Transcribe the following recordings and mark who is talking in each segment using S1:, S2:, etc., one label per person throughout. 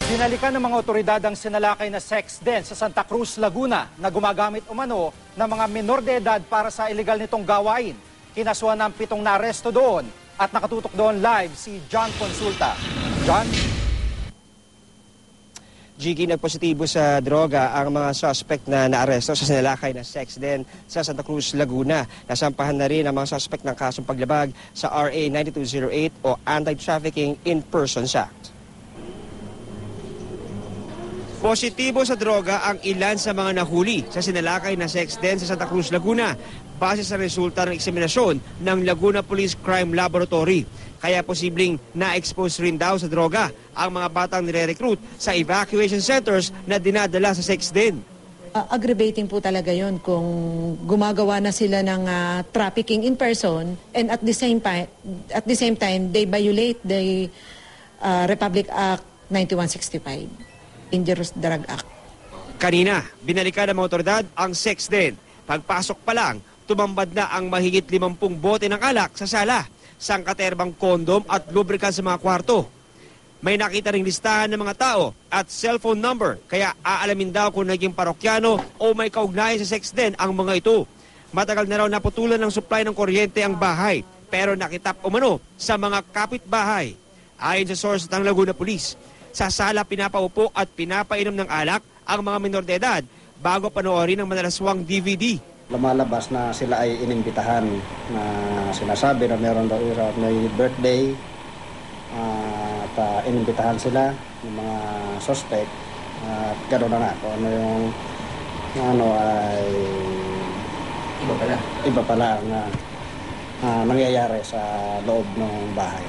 S1: Binalikan ng mga otoridad ang sinalakay na sex den sa Santa Cruz, Laguna na gumagamit umano ng mga menor de edad para sa illegal nitong gawain. Kinasuhan ng 7 na aresto doon at nakatutok doon live si John Consulta. John?
S2: Jiggy, nagpositibo sa droga ang mga suspect na naaresto sa sinalakay na sex den sa Santa Cruz, Laguna. Nasampahan na rin ang mga suspect ng kasong paglabag sa RA 9208 o Anti-Trafficking in Persons Act. Positibo sa droga ang ilan sa mga nahuli sa sinalakay na sex den sa Santa Cruz, Laguna base sa resulta ng eksaminasyon ng Laguna Police Crime Laboratory. Kaya posibleng na-expose rin daw sa droga ang mga batang nire-recruit sa evacuation centers na dinadala sa sex den.
S3: Aggravating po talaga yon kung gumagawa na sila ng trafficking in person and at the same time they violate the Republic Act 9165. Dangerous Drug Act.
S2: Kanina, binalikan ng mga otoridad ang sex den. Pagpasok pa lang, tumambad na ang mahigit 50 bote ng alak sa sala, sangkaterbang kondom at lubricant sa mga kwarto. May nakita ring listahan ng mga tao at cellphone number, kaya aalamin daw kung naging parokyano o may kaugnayan sa sex den ang mga ito. Matagal na raw naputulan ng supply ng kuryente ang bahay, pero nakitap umano sa mga kapitbahay. Ayon sa source ng Laguna Police, sa sala pinapaupo at pinapainom ng alak ang mga menor de edad bago panoorin ng madalaswang DVD.
S4: Lumalabas na sila ay inimbitahan na sinasabi na meron daw may birthday at inimbitahan sila ng mga suspect at gano'n na kung ano yung ay iba pala ang nangyayari sa loob ng bahay.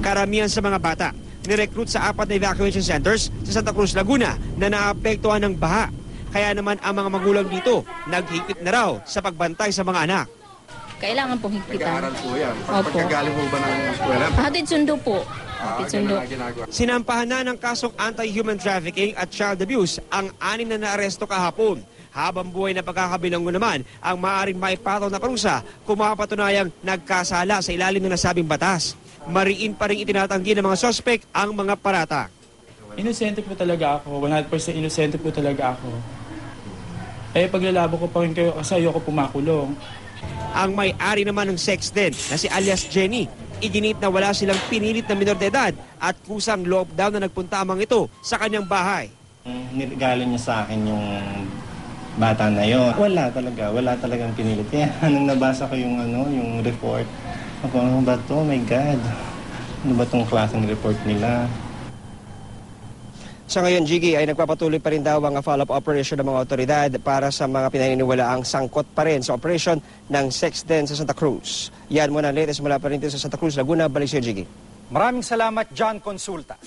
S2: Karamihan sa mga bata nirecruit sa 4 na evacuation centers sa Santa Cruz, Laguna na naapektuhan ng baha. Kaya naman ang mga magulang dito naghigpit na raw sa pagbantay sa mga anak.
S5: Kailangan pong higpitan.
S6: Nag-aaral po yan.
S5: Opo.
S6: Pagkagaling po ba ng eskwela?
S5: Hatid sundo po. Hatid sundo.
S2: Sinampahan na ng kasong anti-human trafficking at child abuse ang 6 na naaresto kahapon. Habang buhay na pagkakabilanggo naman ang maaaring maipataw na parusa kung mapatunayang nagkasala sa ilalim ng nasabing batas. Mariin pa rin itinatanggi ng mga suspect ang mga parata.
S7: Inosente po talaga ako. 100% inosente po talaga ako. Eh, paglalabo ko pa rin kayo kasi ayoko pumakulong.
S2: Ang may-ari naman ng sex den na si alias Jenny, iginit na wala silang pinilit na minor de edad at kusang loob daw na nagpunta amang ito sa kanyang bahay.
S8: Niregalo niya sa akin yung bata na yon. Wala talagang pinilit. Kaya nung nabasa ko yung report, ako, ano ba to? Oh my God. Ano ba itong klaseng report nila?
S2: Sa ngayon, Jiggy, ay nagpapatuloy pa rin daw ang follow-up operation ng mga otoridad para sa mga pinaniniwalaang sangkot pa rin sa operation ng sex den sa Santa Cruz. Yan muna ang latest mula pa rin sa Santa Cruz, Laguna. Balik sa'yo, Jiggy.
S1: Maraming salamat, John Consulta.